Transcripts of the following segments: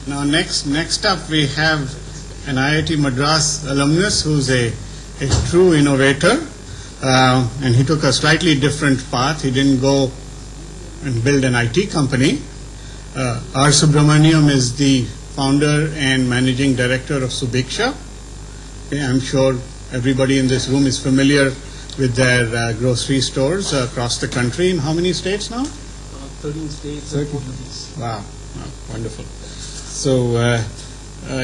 Now next up we have an IIT Madras alumnus who's a true innovator, and he took a slightly different path. He didn't go and build an IT company. R. Subramaniam is the founder and managing director of Subiksha. Okay, I'm sure everybody in this room is familiar with their grocery stores across the country. In how many states now? 13 states. 13. Wow, wonderful. So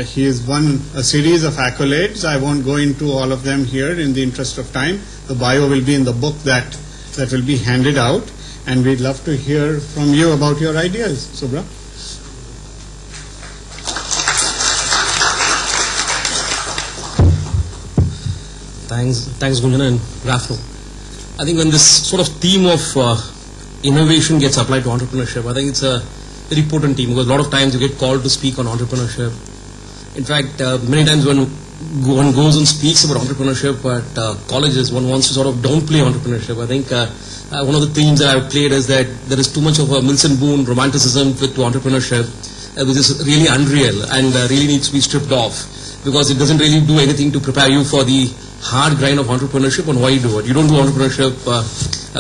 he has won a series of accolades. I won't go into all of them here in the interest of time. The bio will be in the book that will be handed out, and we'd love to hear from you about your ideas. Subra? Thanks Gunjan and Rafal. I think when this sort of theme of innovation gets applied to entrepreneurship, I think it's a very potent theme, because a lot of times you get called to speak on entrepreneurship. In fact, many times when one goes and speaks about entrepreneurship at colleges, one wants to sort of downplay entrepreneurship. I think one of the themes that I've played is that there is too much of a Milton Boone romanticism to entrepreneurship, which is really unreal and really needs to be stripped off, because it doesn't really do anything to prepare you for the hard grind of entrepreneurship and why you do it. You don't do entrepreneurship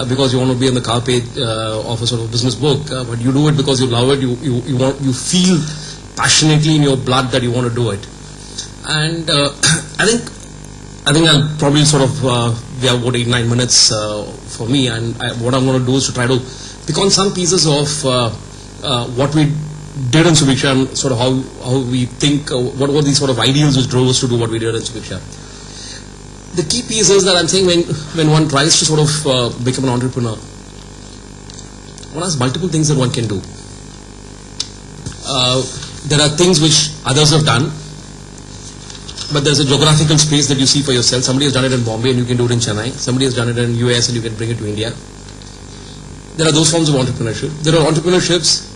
because you want to be on the cover page of a sort of business book, but you do it because you love it. You feel passionately in your blood that you want to do it. And I think I'll probably sort of we have about 8-9 minutes for me, and what I'm going to do is to try to pick on some pieces of what we did in Subiksha and sort of how we think, what were these sort of ideals which drove us to do what we did in Subiksha. The key piece is that I'm saying when one tries to sort of become an entrepreneur, one has multiple things that one can do. There are things which others have done, but there's a geographical space that you see for yourself. Somebody has done it in Bombay and you can do it in Chennai. Somebody has done it in US and you can bring it to India. There are those forms of entrepreneurship. There are entrepreneurships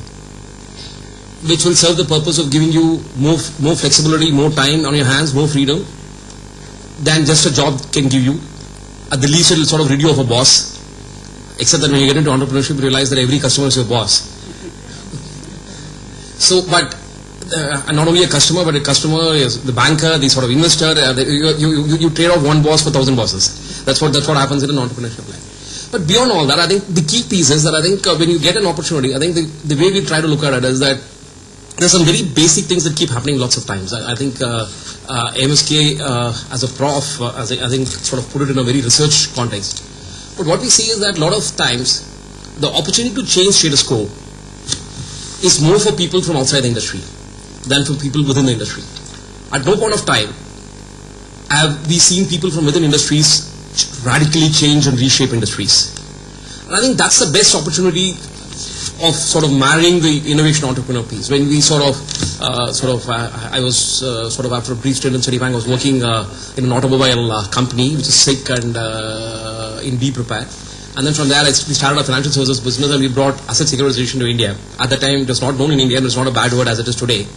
which will serve the purpose of giving you more flexibility, more time on your hands, more freedom than just a job can give you. At the least, it will sort of rid you of a boss. Except that when you get into entrepreneurship, you realize that every customer is your boss. So, but not only a customer, but a customer is the banker, the sort of investor. You trade off one boss for 1,000 bosses. That's what happens in an entrepreneurship life. But beyond all that, I think the key piece is that I think when you get an opportunity, I think the way we try to look at it is that there's some very basic things that keep happening lots of times. I think MSK as a prof, I think sort of put it in a very research context. But what we see is that a lot of times the opportunity to change status quo is more for people from outside the industry than for people within the industry. At no point of time have we seen people from within industries radically change and reshape industries. And I think that's the best opportunity of sort of marrying the innovation entrepreneur piece. When we I was sort of after a brief stint in Citibank, I was working in an automobile company which is SICK and in Be Prepared. And then from there, we started a financial services business and we brought asset securitization to India. At the time, it was not known in India and it's not a bad word as it is today.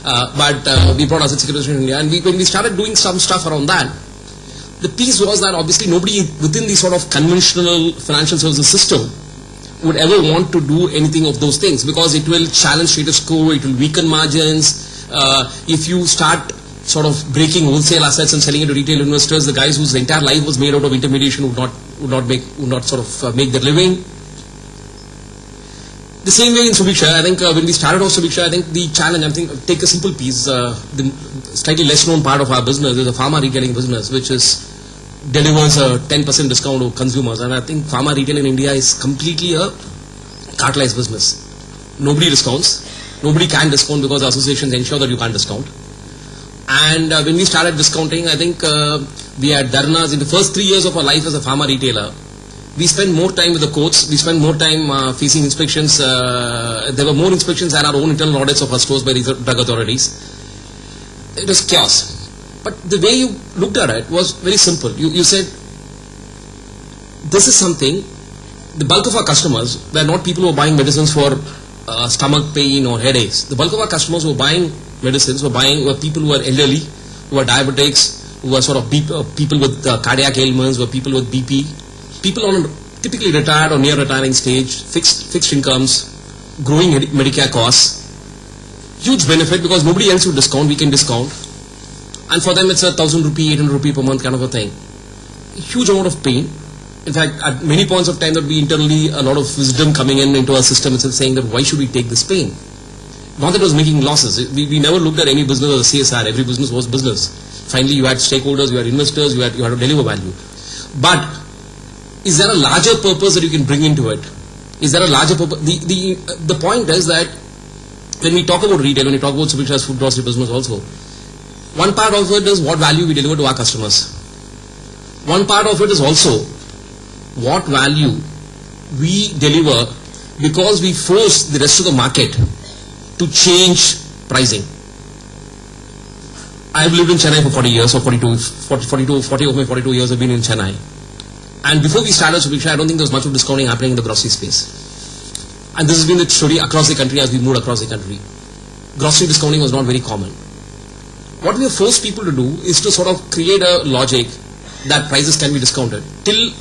But we brought asset securitization to India, and when we started doing some stuff around that, the piece was that obviously nobody within the sort of conventional financial services system would ever want to do anything of those things, because it will challenge status quo, it will weaken margins. If you start sort of breaking wholesale assets and selling it to retail investors, the guys whose entire life was made out of intermediation would not make their living. The same way in Subiksha, I think when we started off Subiksha, I think the challenge, take a simple piece, the slightly less known part of our business is a pharma retailing business, which delivers a 10% discount to consumers. And I think pharma retail in India is completely a cartelized business. Nobody discounts. Nobody can discount because associations ensure that you can't discount. And when we started discounting, I think we had dharnas in the first 3 years of our life as a pharma retailer. We spent more time with the courts. We spent more time facing inspections. There were more inspections than our own internal audits of our stores by the drug authorities. It was chaos. But the way you looked at it was very simple. You said, this is something, the bulk of our customers were not people who were buying medicines for stomach pain or headaches. The bulk of our customers who were buying medicines were people who were elderly, who were diabetics, who were sort of people with cardiac ailments, were people with BP, people on typically retired or near retiring stage, fixed incomes, growing Medicare costs, Huge benefit because nobody else would discount, we can discount. And for them it's a 1,000 rupee, 800 rupee per month kind of a thing. Huge amount of pain. In fact, at many points of time there would be internally a lot of wisdom coming into our system itself saying that why should we take this pain? Not that it was making losses. We never looked at any business as a CSR. Every business was business. Finally you had stakeholders, you had investors, you had to deliver value. But is there a larger purpose that you can bring into it? Is there a larger purpose? The point is that when we talk about retail, when we talk about Subriksha's food grocery business also, one part of it is what value we deliver to our customers. One part of it is also what value we deliver because we force the rest of the market to change pricing. I've lived in Chennai for 40 years, or 40 of my 42 years have been in Chennai. And before we started Subriksha, I don't think there was much of discounting happening in the grocery space. And this has been the story across the country as we moved across the country. Grocery discounting was not very common. What we have forced people to do is to sort of create a logic that prices can be discounted. Till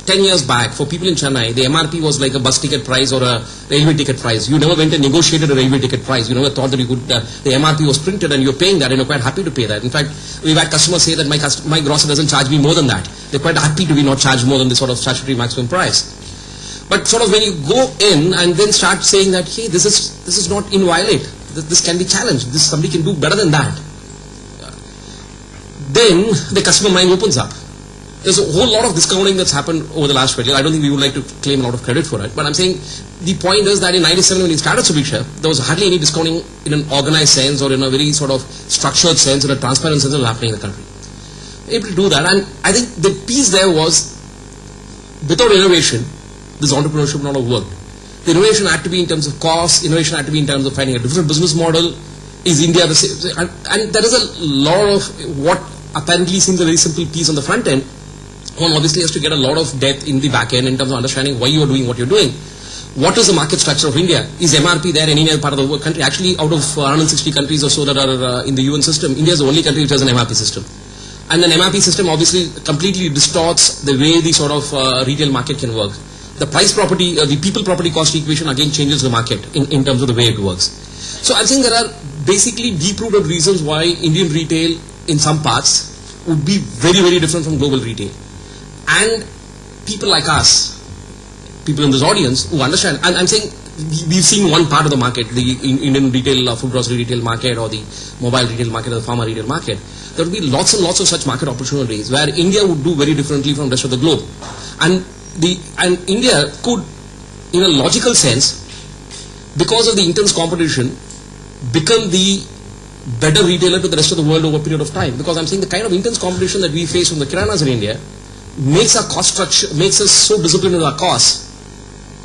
10 years back, for people in Chennai, the MRP was like a bus ticket price or a railway ticket price. You never went and negotiated a railway ticket price. You never thought that you could, the MRP was printed and you're paying that and you're quite happy to pay that. In fact, we've had customers say that my grocer doesn't charge me more than that. They're quite happy to be not charged more than the sort of statutory maximum price. But sort of when you go in and then start saying that, hey, this is not inviolate. This can be challenged. Somebody can do better than that. Then the customer mind opens up. There's a whole lot of discounting that's happened over the last 20 years. I don't think we would like to claim a lot of credit for it. But I'm saying the point is that in 97 when we started Subriksha, there was hardly any discounting in an organized sense or in a very sort of structured sense or a transparent sense that was happening in the country. Able to do that. And I think the piece there was, without innovation, this entrepreneurship would not have worked. The innovation had to be in terms of cost, innovation had to be in terms of finding a different business model. Is India the same? And there is a lot of what apparently seems a very simple piece on the front end. One obviously has to get a lot of depth in the back end in terms of understanding why you are doing what you're doing. What is the market structure of India? Is MRP there in any other part of the country? Actually, out of 160 countries or so that are in the UN system, India is the only country which has an MRP system. And an MRP system obviously completely distorts the way the sort of retail market can work. The price property, the people property cost equation again changes the market in terms of the way it works. So I think there are basically deep-rooted reasons why Indian retail in some parts would be very, very different from global retail. And people like us, people in this audience who understand, and I'm saying we've seen one part of the market, the Indian retail, food grocery retail market or the mobile retail market or the pharma retail market. There would be lots and lots of such market opportunities where India would do very differently from the rest of the globe. And India could, in a logical sense, because of the intense competition, become the better retailer to the rest of the world over a period of time. Because I'm saying the kind of intense competition that we face from the kiranas in India makes our cost structure, makes us so disciplined in our costs.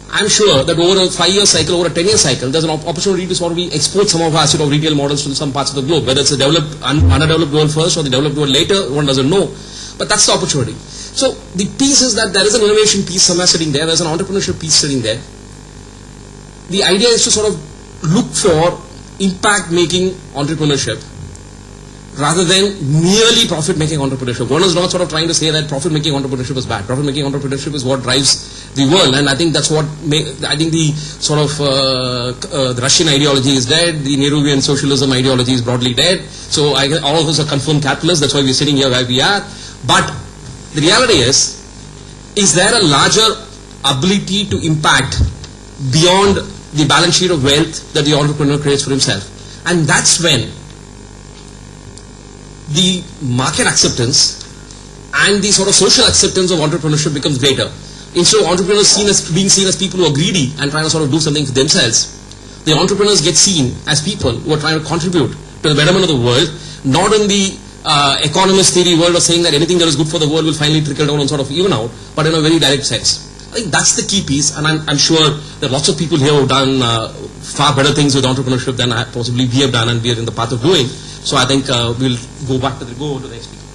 I'm sure that over a 5-year cycle, over a 10-year cycle, there's an opportunity to sort of export some of our sort of retail models to some parts of the globe, whether it's a developed, underdeveloped world first or the developed world later, one doesn't know. But that's the opportunity. So the piece is that there is an innovation piece somewhere sitting there, there's an entrepreneurship piece sitting there. The idea is to sort of look for impact-making entrepreneurship rather than merely profit-making entrepreneurship. One is not sort of trying to say that profit-making entrepreneurship is bad. Profit-making entrepreneurship is what drives the world, and I think that's what I think the sort of the Russian ideology is dead, the Nehruvian socialism ideology is broadly dead. So all of us are confirmed capitalists. That's why we're sitting here where we are. But the reality is there a larger ability to impact beyond the balance sheet of wealth that the entrepreneur creates for himself? And that's when the market acceptance and the sort of social acceptance of entrepreneurship becomes greater. Instead of entrepreneurs being seen as people who are greedy and trying to sort of do something for themselves, the entrepreneurs get seen as people who are trying to contribute to the betterment of the world, not in the economist theory world of saying that anything that is good for the world will finally trickle down and sort of even out, but in a very direct sense. I think that's the key piece, and I'm sure there are lots of people here who have done far better things with entrepreneurship than possibly we have done and we are in the path of doing. So I think we'll go to the next speaker.